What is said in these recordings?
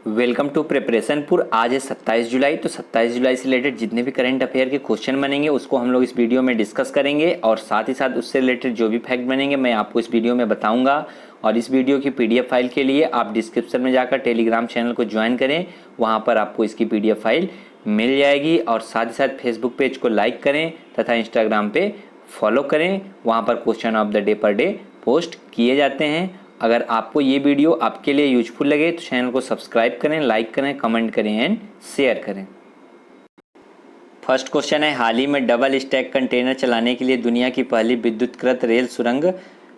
Welcome to प्रिपरेशनपुर। आज है 27 जुलाई। तो 27 जुलाई से रिलेटेड जितने भी करंट अफेयर के क्वेश्चन बनेंगे उसको हम लोग इस वीडियो में डिस्कस करेंगे और साथ ही साथ उससे रिलेटेड जो भी फैक्ट बनेंगे मैं आपको इस वीडियो में बताऊंगा। और इस वीडियो की पीडीएफ फाइल के लिए आप डिस्क्रिप्शन में जाकर टेलीग्राम चैनल को ज्वाइन करें, वहाँ पर आपको इसकी पीडीएफ फाइल मिल जाएगी। और साथ ही साथ फेसबुक पेज को लाइक करें तथा इंस्टाग्राम पे फॉलो करें, वहाँ पर question of the day per day post किए जाते हैं। अगर आपको ये वीडियो आपके लिए यूजफुल लगे तो चैनल को सब्सक्राइब करें, लाइक करें, कमेंट करें एंड शेयर करें। फर्स्ट क्वेश्चन है, हाल ही में डबल स्टैक कंटेनर चलाने के लिए दुनिया की पहली विद्युतकृत रेल सुरंग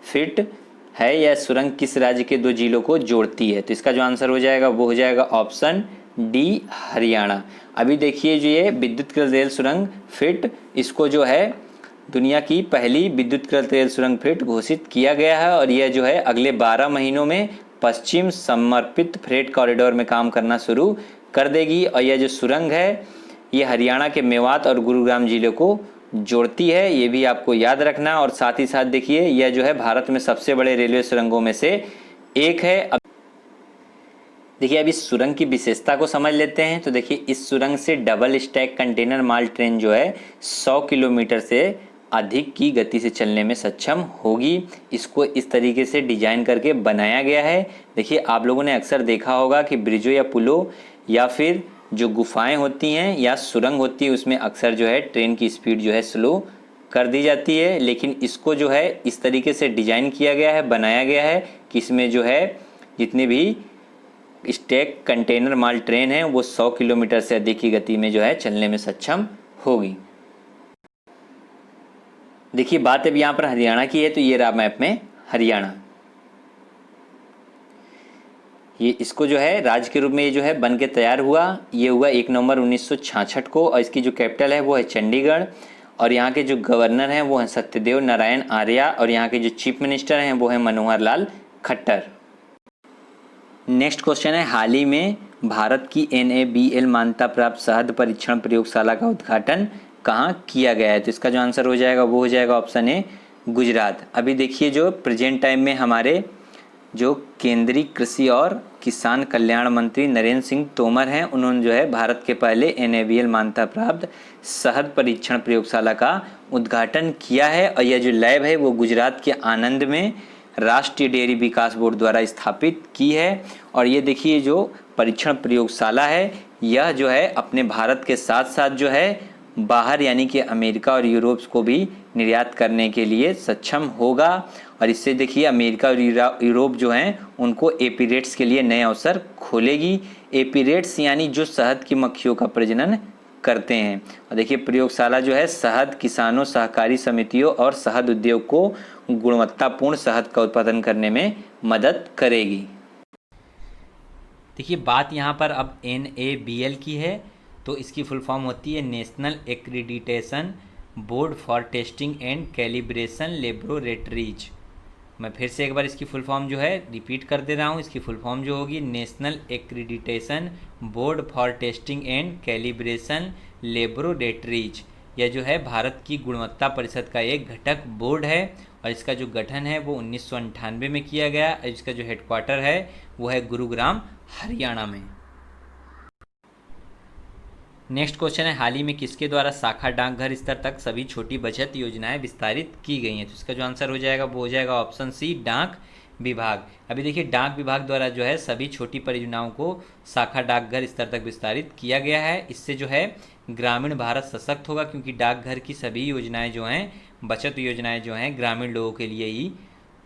फिट है। यह सुरंग किस राज्य के 2 जिलों को जोड़ती है? तो इसका जो आंसर हो जाएगा वो हो जाएगा ऑप्शन डी, हरियाणा। अभी देखिए जो ये विद्युतकृत रेल सुरंग फिट, इसको जो है दुनिया की पहली विद्युतकृत रेल सुरंग फिट घोषित किया गया है और यह जो है अगले 12 महीनों में पश्चिम समर्पित फ्रेट कॉरिडोर में काम करना शुरू कर देगी। और यह जो सुरंग है ये हरियाणा के मेवात और गुरुग्राम जिले को जोड़ती है, ये भी आपको याद रखना। और साथ ही साथ देखिए यह जो है भारत में सबसे बड़े रेलवे सुरंगों में से एक है। देखिए अब इस सुरंग की विशेषता को समझ लेते हैं। तो देखिए इस सुरंग से डबल स्टैक कंटेनर माल ट्रेन जो है 100 किलोमीटर से अधिक की गति से चलने में सक्षम होगी। इसको इस तरीके से डिजाइन करके बनाया गया है। देखिए आप लोगों ने अक्सर देखा होगा कि ब्रिजों या पुलों या फिर जो गुफाएं होती हैं या सुरंग होती है उसमें अक्सर जो है ट्रेन की स्पीड जो है स्लो कर दी जाती है, लेकिन इसको जो है इस तरीके से डिजाइन किया गया है, बनाया गया है कि इसमें जो है जितने भी स्टैक कंटेनर माल ट्रेन है वो 100 किलोमीटर से अधिक की गति में जो है चलने में सक्षम होगी। देखिए बात अब यहाँ पर हरियाणा की है, तो ये रहा मैप में हरियाणा। ये इसको जो है राज्य के रूप में ये जो है बन के तैयार हुआ। ये हुआ 1 नवंबर 1966 को और इसकी जो कैपिटल है वो है चंडीगढ़। और यहाँ के जो गवर्नर हैं वो हैं सत्यदेव नारायण आर्या और यहाँ के जो चीफ मिनिस्टर हैं वो हैं मनोहर लाल खट्टर। नेक्स्ट क्वेश्चन है, हाल ही में भारत की NABL मान्यता प्राप्त शहद परीक्षण प्रयोगशाला का उद्घाटन कहाँ किया गया है? तो इसका जो आंसर हो जाएगा वो हो जाएगा ऑप्शन ए, गुजरात। अभी देखिए जो प्रेजेंट टाइम में हमारे जो केंद्रीय कृषि और किसान कल्याण मंत्री नरेंद्र सिंह तोमर हैं, उन्होंने जो है भारत के पहले NABL मान्यता प्राप्त शहद परीक्षण प्रयोगशाला का उद्घाटन किया है। और यह जो लैब है वो गुजरात के आनंद में राष्ट्रीय डेयरी विकास बोर्ड द्वारा स्थापित की है। और ये देखिए जो परीक्षण प्रयोगशाला है यह जो है अपने भारत के साथ साथ जो है बाहर यानी कि अमेरिका और यूरोप को भी निर्यात करने के लिए सक्षम होगा। और इससे देखिए अमेरिका और यूरोप जो हैं उनको एपीरेट्स के लिए नए अवसर खोलेगी। एपीरेट्स यानी जो शहद की मक्खियों का प्रजनन करते हैं। और देखिए प्रयोगशाला जो है शहद किसानों, सहकारी समितियों और शहद उद्योग को गुणवत्तापूर्ण शहद का उत्पादन करने में मदद करेगी। देखिए बात यहाँ पर अब NABL की है, तो इसकी फुल फॉर्म होती है national accreditation board for testing and calibration laboratories. मैं फिर से एक बार इसकी फुल फॉर्म जो है रिपीट कर दे रहा हूँ। इसकी फुल फॉर्म जो होगी national accreditation board for testing and calibration laboratories. यह जो है भारत की गुणवत्ता परिषद का एक घटक बोर्ड है और इसका जो गठन है वो 1998 में किया गया। इसका जो हेडक्वार्टर है वो है गुरुग्राम, हरियाणा में। नेक्स्ट क्वेश्चन है, हाल ही में किसके द्वारा शाखा डाकघर स्तर तक सभी छोटी बचत योजनाएं विस्तारित की गई हैं? तो इसका जो आंसर हो जाएगा वो हो जाएगा ऑप्शन सी, डाक विभाग। अभी देखिए डाक विभाग द्वारा जो है सभी छोटी परियोजनाओं को शाखा डाकघर स्तर तक विस्तारित किया गया है। इससे जो है ग्रामीण भारत सशक्त होगा, क्योंकि डाकघर की सभी योजनाएं जो हैं, बचत योजनाएं जो हैं ग्रामीण लोगों के लिए ही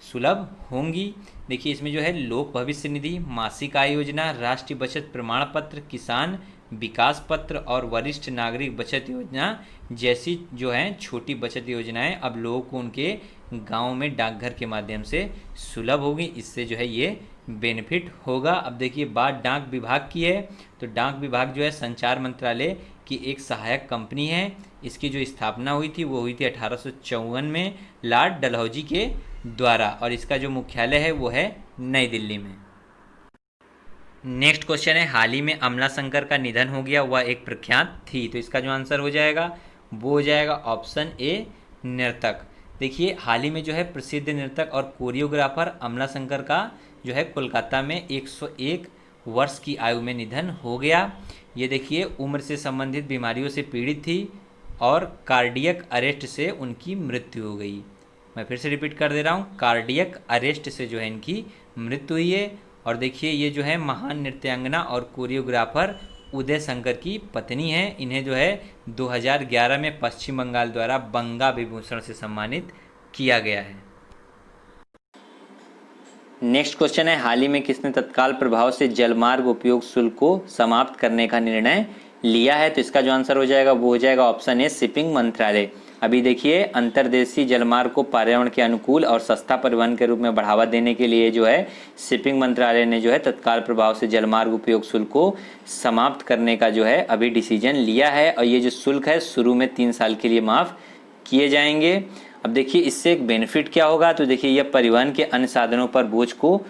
सुलभ होंगी। देखिए इसमें जो है लोक भविष्य निधि, मासिक आय योजना, राष्ट्रीय बचत प्रमाण पत्र, किसान विकास पत्र और वरिष्ठ नागरिक बचत योजना जैसी जो हैं छोटी बचत योजनाएं अब लोगों को उनके गांव में डाकघर के माध्यम से सुलभ होगी। इससे जो है ये बेनिफिट होगा। अब देखिए बात डाक विभाग की है, तो डाक विभाग जो है संचार मंत्रालय की एक सहायक कंपनी है। इसकी जो स्थापना हुई थी वो हुई थी 1854 में लॉर्ड डलहौजी के द्वारा और इसका जो मुख्यालय है वो है नई दिल्ली में। नेक्स्ट क्वेश्चन है, हाल ही में अमला शंकर का निधन हो गया, वह एक प्रख्यात थी। तो इसका जो आंसर हो जाएगा वो हो जाएगा ऑप्शन ए, नर्तक। देखिए हाल ही में जो है प्रसिद्ध नर्तक और कोरियोग्राफर अमला शंकर का जो है कोलकाता में 101 वर्ष की आयु में निधन हो गया। ये देखिए उम्र से संबंधित बीमारियों से पीड़ित थी और कार्डियक अरेस्ट से उनकी मृत्यु हो गई। मैं फिर से रिपीट कर दे रहा हूँ, कार्डियक अरेस्ट से जो है इनकी मृत्यु हुई है। और देखिए ये जो है महान नृत्यांगना और कोरियोग्राफर उदय शंकर की पत्नी है। इन्हें जो है 2011 में पश्चिम बंगाल द्वारा बंगा विभूषण से सम्मानित किया गया है। नेक्स्ट क्वेश्चन है, हाल ही में किसने तत्काल प्रभाव से जलमार्ग उपयोग शुल्क को समाप्त करने का निर्णय लिया है? तो इसका जो आंसर हो जाएगा वो हो जाएगा ऑप्शन ए, शिपिंग मंत्रालय। अभी देखिए अंतर्देशीय जलमार्ग को पर्यावरण के अनुकूल और सस्ता परिवहन के रूप में बढ़ावा देने के लिए जो है शिपिंग मंत्रालय ने जो है तत्काल प्रभाव से जलमार्ग उपयोग शुल्क को समाप्त करने का जो है अभी डिसीजन लिया है। और ये जो शुल्क है शुरू में 3 साल के लिए माफ़ किए जाएंगे। अब देखिए इससे एक बेनिफिट क्या होगा, तो देखिए यह परिवहन के अन्य साधनों पर बोझ को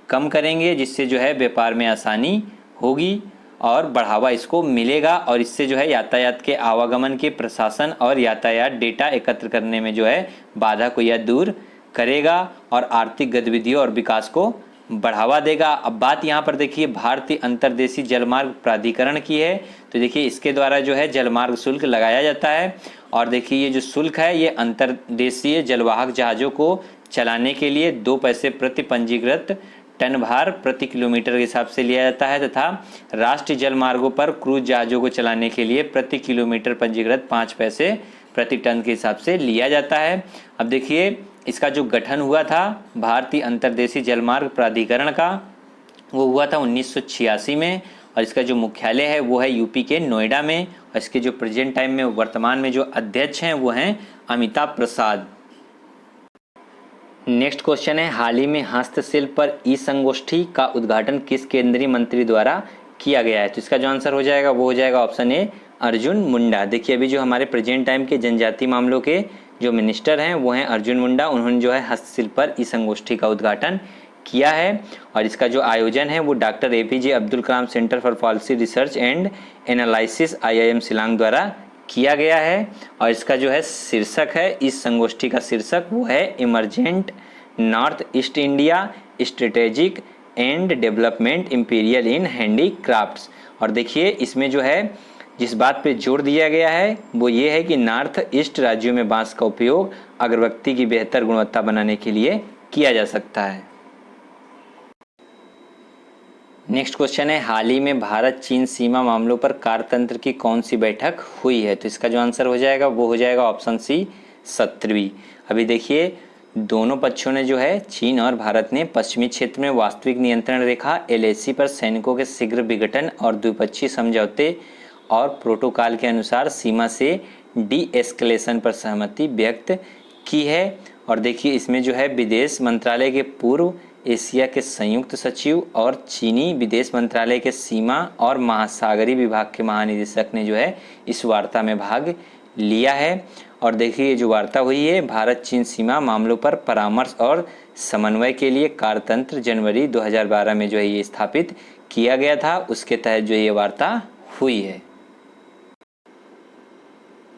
कम करेंगे, जिससे जो है व्यापार में आसानी होगी और बढ़ावा इसको मिलेगा। और इससे जो है यातायात के आवागमन के प्रशासन और यातायात डेटा एकत्र करने में जो है बाधा को यह दूर करेगा और आर्थिक गतिविधियों और विकास को बढ़ावा देगा। अब बात यहाँ पर देखिए भारतीय अंतर्देशीय जलमार्ग प्राधिकरण की है। तो देखिए इसके द्वारा जो है जलमार्ग शुल्क लगाया जाता है। और देखिए ये जो शुल्क है ये अंतर्देशीय जलवाहक जहाज़ों को चलाने के लिए 2 पैसे प्रति पंजीकृत टन भार प्रति किलोमीटर के हिसाब से लिया जाता है, तथा राष्ट्रीय जलमार्गों पर क्रूज जहाज़ों को चलाने के लिए प्रति किलोमीटर पंजीकृत 5 पैसे प्रति टन के हिसाब से लिया जाता है। अब देखिए इसका जो गठन हुआ था भारतीय अंतर्देशीय जलमार्ग प्राधिकरण का, वो हुआ था 1986 में। और इसका जो मुख्यालय है वो है यूपी के नोएडा में। और इसके जो प्रेजेंट टाइम में वर्तमान में जो अध्यक्ष हैं वो हैं अमिताभ प्रसाद। नेक्स्ट क्वेश्चन है, हाल ही में हस्तशिल्प पर ई संगोष्ठी का उद्घाटन किस केंद्रीय मंत्री द्वारा किया गया है? तो इसका जो आंसर हो जाएगा वो हो जाएगा ऑप्शन ए, अर्जुन मुंडा। देखिए अभी जो हमारे प्रेजेंट टाइम के जनजातीय मामलों के जो मिनिस्टर हैं वो हैं अर्जुन मुंडा। उन्होंने जो है हस्तशिल्प पर ई संगोष्ठी का उद्घाटन किया है। और इसका जो आयोजन है वो doctor APJ Abdul Kalam centre for policy research and analysis IIM Shillong द्वारा किया गया है। और इसका जो है शीर्षक है, इस संगोष्ठी का शीर्षक वो है emergent north east India strategic and development imperial in handicrafts. और देखिए इसमें जो है जिस बात पे जोर दिया गया है वो ये है कि नॉर्थ ईस्ट राज्यों में बांस का उपयोग अगरबत्ती की बेहतर गुणवत्ता बनाने के लिए किया जा सकता है। नेक्स्ट क्वेश्चन है, हाल ही में भारत चीन सीमा मामलों पर कार्यतंत्र की कौन सी बैठक हुई है? तो इसका जो आंसर हो जाएगा वो हो जाएगा ऑप्शन सी, 17वीं। अभी देखिए दोनों पक्षों ने जो है चीन और भारत ने पश्चिमी क्षेत्र में वास्तविक नियंत्रण रेखा LAC पर सैनिकों के शीघ्र विघटन और द्विपक्षीय समझौते और प्रोटोकॉल के अनुसार सीमा से डी-एस्केलेशन पर सहमति व्यक्त की है। और देखिए इसमें जो है विदेश मंत्रालय के पूर्व एशिया के संयुक्त सचिव और चीनी विदेश मंत्रालय के सीमा और महासागरीय विभाग के महानिदेशक ने जो है इस वार्ता में भाग लिया है। और देखिए ये जो वार्ता हुई है भारत चीन सीमा मामलों पर परामर्श और समन्वय के लिए कार्यतंत्र जनवरी 2012 में जो है ये स्थापित किया गया था, उसके तहत जो ये वार्ता हुई है।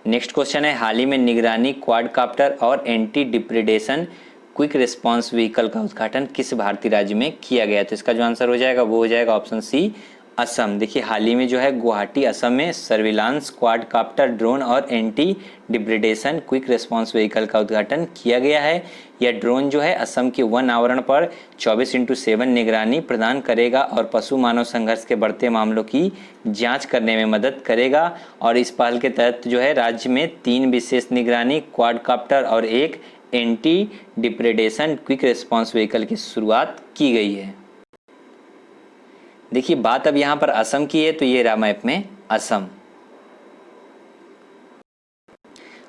नेक्स्ट क्वेश्चन है, हाल ही में निगरानी क्वाडकाप्टर और एंटी डिप्रेडेशन क्विक रिस्पांस व्हीकल का उद्घाटन किस भारतीय राज्य में किया गया? तो इसका जो आंसर हो जाएगा वो हो जाएगा ऑप्शन सी, असम। देखिए हाल ही में जो है गुवाहाटी असम में सर्विलांस क्वाडकाप्टर ड्रोन और एंटी डिप्रेडेशन क्विक रिस्पांस व्हीकल का उद्घाटन किया गया है। यह ड्रोन जो है असम के वन आवरण पर 24/7 निगरानी प्रदान करेगा और पशु मानव संघर्ष के बढ़ते मामलों की जांच करने में मदद करेगा। और इस पहल के तहत जो है राज्य में 3 विशेष निगरानी क्वाडकाप्टर और 1 एंटी डिप्रेडेशन क्विक रिस्पांस व्हीकल की शुरुआत की गई है। देखिए बात अब यहाँ पर असम की है, तो ये रहा मैप में असम।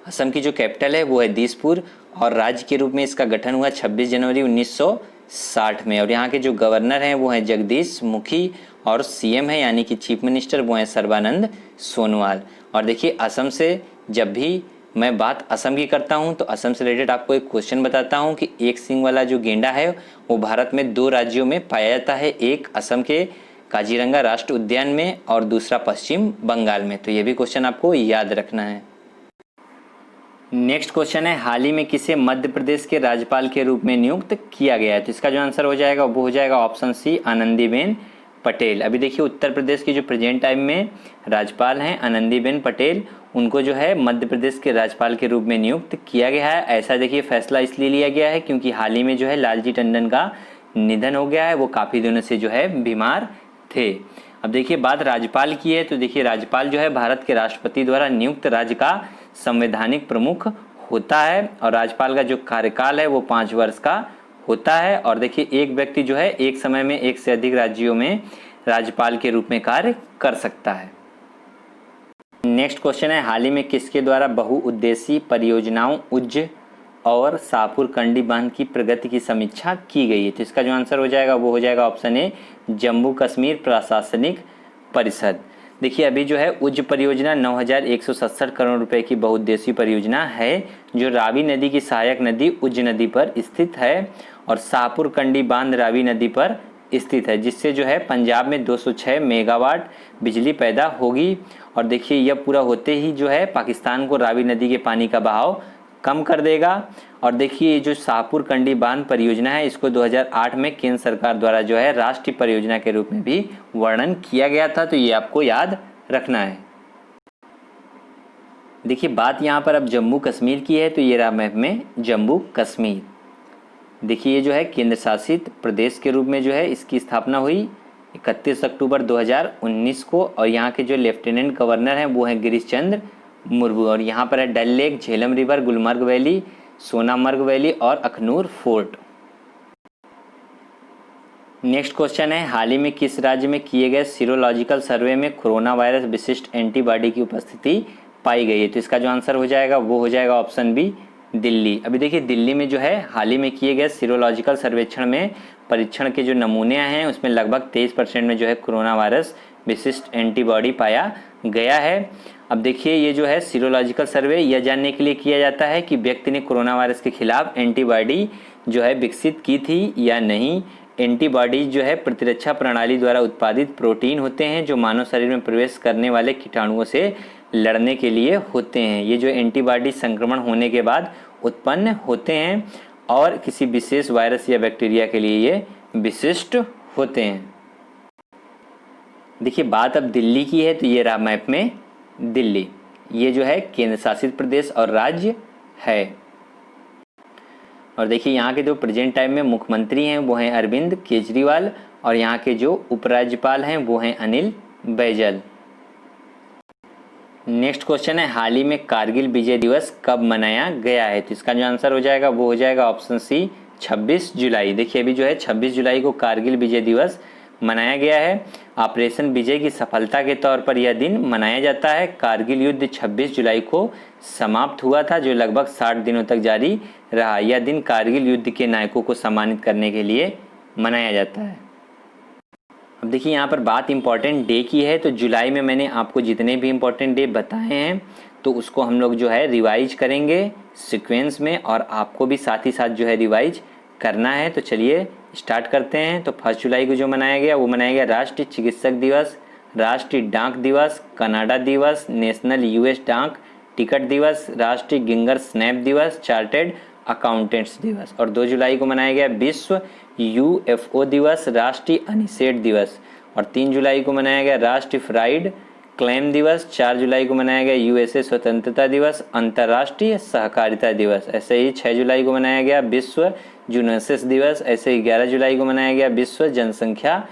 असम की जो कैपिटल है वो है दिसपुर और राज्य के रूप में इसका गठन हुआ 26 जनवरी 1960 में। और यहाँ के जो गवर्नर हैं वो हैं जगदीश मुखी और CM है यानी कि चीफ मिनिस्टर वो हैं सर्बानंद सोनोवाल। और देखिए असम से जब भी मैं बात असम की करता हूं तो असम से रिलेटेड आपको एक क्वेश्चन बताता हूं कि एक सींग वाला जो गेंडा है वो भारत में 2 राज्यों में पाया जाता है, एक असम के काजीरंगा राष्ट्रीय उद्यान में और दूसरा पश्चिम बंगाल में। तो ये भी क्वेश्चन आपको याद रखना है। नेक्स्ट क्वेश्चन है, हाल ही में किसे मध्य प्रदेश के राज्यपाल के रूप में नियुक्त किया गया है? तो इसका जो आंसर हो जाएगा वो हो जाएगा ऑप्शन सी, आनंदीबेन पटेल। अभी देखिए उत्तर प्रदेश के जो प्रेजेंट टाइम में राज्यपाल हैं आनंदीबेन पटेल, उनको जो है मध्य प्रदेश के राज्यपाल के रूप में नियुक्त किया गया है। ऐसा देखिए फैसला इसलिए लिया गया है क्योंकि हाल ही में जो है लालजी टंडन का निधन हो गया है, वो काफ़ी दिनों से जो है बीमार थे। अब देखिए बात राज्यपाल की है तो देखिए राज्यपाल जो है भारत के राष्ट्रपति द्वारा नियुक्त राज्य का संवैधानिक प्रमुख होता है और राज्यपाल का जो कार्यकाल है वो 5 वर्ष का होता है। और देखिए एक व्यक्ति जो है एक समय में एक से अधिक राज्यों में राज्यपाल के रूप में कार्य कर सकता है। नेक्स्ट क्वेश्चन है, हाल ही में किसके द्वारा बहुउद्देशीय परियोजनाओं उज्ज और शाहपुर कंडी बांध की प्रगति की समीक्षा की गई है? तो इसका जो आंसर हो जाएगा वो हो जाएगा ऑप्शन ए, जम्मू कश्मीर प्रशासनिक परिषद। देखिए अभी जो है उज्ज परियोजना 9,167 करोड़ रुपए की बहुउद्देशीय परियोजना है जो रावी नदी की सहायक नदी उज्ज नदी पर स्थित है और शाहपुर कंडी बांध रावी नदी पर स्थित है, जिससे जो है पंजाब में 206 मेगावाट बिजली पैदा होगी। और देखिए यह पूरा होते ही जो है पाकिस्तान को रावी नदी के पानी का बहाव कम कर देगा। और देखिए ये जो शाहपुर कंडी बांध परियोजना है इसको 2008 में केंद्र सरकार द्वारा जो है राष्ट्रीय परियोजना के रूप में भी वर्णन किया गया था, तो ये आपको याद रखना है। देखिए बात यहाँ पर अब जम्मू कश्मीर की है तो ये रहा मैप में जम्मू कश्मीर। देखिए ये जो है केंद्र शासित प्रदेश के रूप में जो है इसकी स्थापना हुई 31 अक्टूबर 2019 को और यहाँ के जो लेफ्टिनेंट गवर्नर हैं वो हैं गिरीश चंद्र मुर्मू। और यहाँ पर है Dal lake, Jhelum river, Gulmarg valley, Sonamarg valley और अखनूर फोर्ट। नेक्स्ट क्वेश्चन है, हाल ही में किस राज्य में किए गए सीरोलॉजिकल सर्वे में कोरोना वायरस विशिष्ट एंटीबॉडी की उपस्थिति पाई गई है? तो इसका जो आंसर हो जाएगा वो हो जाएगा ऑप्शन बी, दिल्ली। अभी देखिए दिल्ली में जो है हाल ही में किए गए सीरोलॉजिकल सर्वेक्षण में परीक्षण के जो नमूने हैं उसमें लगभग 23% में जो है कोरोना वायरस विशिष्ट एंटीबॉडी पाया गया है। अब देखिए ये जो है सीरोलॉजिकल सर्वे यह जानने के लिए किया जाता है कि व्यक्ति ने कोरोना वायरस के खिलाफ एंटीबॉडी जो है विकसित की थी या नहीं। एंटीबॉडीज जो है प्रतिरक्षा प्रणाली द्वारा उत्पादित प्रोटीन होते हैं जो मानव शरीर में प्रवेश करने वाले कीटाणुओं से लड़ने के लिए होते हैं। ये जो एंटीबॉडी संक्रमण होने के बाद उत्पन्न होते हैं और किसी विशेष वायरस या बैक्टीरिया के लिए ये विशिष्ट होते हैं। देखिए बात अब दिल्ली की है तो ये रहा मैप में दिल्ली। ये जो है केंद्र शासित प्रदेश और राज्य है। और देखिए यहाँ के जो प्रेजेंट टाइम में मुख्यमंत्री हैं वो हैं अरविंद केजरीवाल और यहाँ के जो उपराज्यपाल हैं वो हैं अनिल बैजल। नेक्स्ट क्वेश्चन है, हाल ही में कारगिल विजय दिवस कब मनाया गया है? तो इसका जो आंसर हो जाएगा वो हो जाएगा ऑप्शन सी, 26 जुलाई। देखिए अभी जो है 26 जुलाई को कारगिल विजय दिवस मनाया गया है। ऑपरेशन विजय की सफलता के तौर पर यह दिन मनाया जाता है। कारगिल युद्ध 26 जुलाई को समाप्त हुआ था जो लगभग 60 दिनों तक जारी रहा। यह दिन कारगिल युद्ध के नायकों को सम्मानित करने के लिए मनाया जाता है। अब देखिए यहाँ पर बात इम्पॉर्टेंट डे की है तो जुलाई में मैंने आपको जितने भी इम्पॉर्टेंट डे बताए हैं तो उसको हम लोग जो है रिवाइज करेंगे सीक्वेंस में और आपको भी साथ ही साथ जो है रिवाइज करना है। तो चलिए स्टार्ट करते हैं। तो 1 जुलाई को जो मनाया गया वो मनाया गया राष्ट्रीय चिकित्सक दिवस, राष्ट्रीय डाक दिवस, कनाडा दिवस, नेशनल यूएस डाक टिकट दिवस, राष्ट्रीय गिंगर स्नैप दिवस, चार्टेड अकाउंटेंट्स दिवस। और 2 जुलाई को मनाया गया विश्व यूएफओ दिवस, राष्ट्रीय अनिषेध दिवस। और 3 जुलाई को मनाया गया राष्ट्रीय फ्राइड क्लेम दिवस। 4 जुलाई को मनाया गया यूएसए स्वतंत्रता दिवस, अंतर्राष्ट्रीय सहकारिता दिवस। ऐसे ही 6 जुलाई को मनाया गया विश्व जूनोसिस दिवस। ऐसे ही 11 जुलाई को मनाया गया विश्व जनसंख्या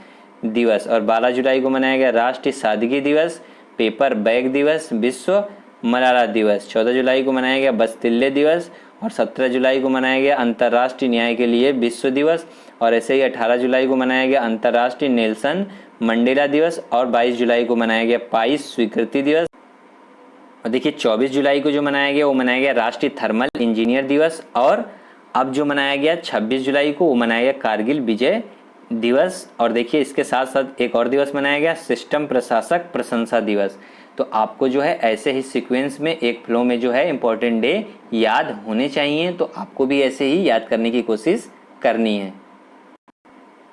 दिवस। और 12 जुलाई को मनाया गया राष्ट्रीय सादगी दिवस, पेपर बैग दिवस, विश्व मलाला दिवस। 14 जुलाई को मनाया गया बस्तिल्ले दिवस और 17 जुलाई को मनाया गया अंतर्राष्ट्रीय न्याय के लिए विश्व दिवस। और ऐसे ही 18 जुलाई को मनाया गया अंतर्राष्ट्रीय नेल्सन मंडेला दिवस और 22 जुलाई को मनाया गया पाइस स्वीकृति दिवस। और देखिए 24 जुलाई को जो मनाया गया वो मनाया गया राष्ट्रीय थर्मल इंजीनियर दिवस। और अब जो मनाया गया 26 जुलाई को वो मनाया गया कारगिल विजय दिवस। और देखिए इसके साथ साथ एक और दिवस मनाया गया सिस्टम प्रशासक प्रशंसा दिवस। तो आपको जो है ऐसे ही सीक्वेंस में एक फ्लो में जो है इम्पोर्टेंट डे याद होने चाहिए, तो आपको भी ऐसे ही याद करने की कोशिश करनी है।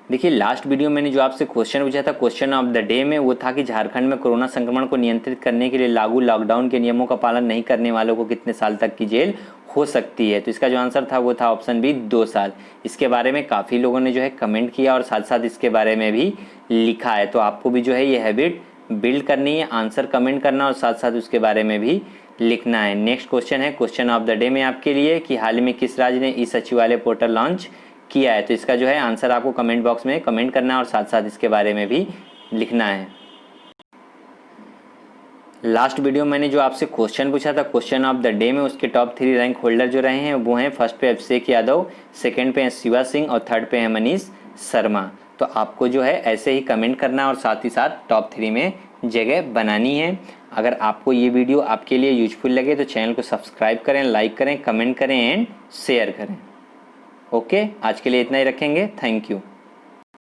देखिए लास्ट वीडियो मैंने जो आपसे क्वेश्चन पूछा था क्वेश्चन ऑफ द डे में, वो था कि झारखंड में कोरोना संक्रमण को नियंत्रित करने के लिए लागू लॉकडाउन के नियमों का पालन नहीं करने वालों को कितने साल तक की जेल हो सकती है। तो इसका जो आंसर था वो था ऑप्शन बी 2 साल। इसके बारे में काफ़ी लोगों ने जो है कमेंट किया और साथ साथ इसके बारे में भी लिखा है। तो आपको भी जो है ये हैबिट बिल्ड करनी है, आंसर कमेंट करना और साथ साथ उसके बारे में भी लिखना है। नेक्स्ट क्वेश्चन है क्वेश्चन ऑफ द डे में आपके लिए कि हाल ही में किस राज्य ने ई सचिवालय पोर्टल लॉन्च किया है। तो इसका जो है आंसर आपको कमेंट बॉक्स में कमेंट करना है और साथ साथ इसके बारे में भी लिखना है। लास्ट वीडियो मैंने जो आपसे क्वेश्चन पूछा था क्वेश्चन ऑफ द डे में, उसके टॉप 3 रैंक होल्डर जो रहे हैं वो हैं, फर्स्ट पे अभिषेक यादव, सेकंड पे है शिवा सिंह और थर्ड पे है मनीष शर्मा। तो आपको जो है ऐसे ही कमेंट करना और साथ ही साथ टॉप 3 में जगह बनानी है। अगर आपको ये वीडियो आपके लिए यूजफुल लगे तो चैनल को सब्सक्राइब करें, लाइक करें, कमेंट करें एंड शेयर करें। ओके, आज के लिए इतना ही रखेंगे। Thank you.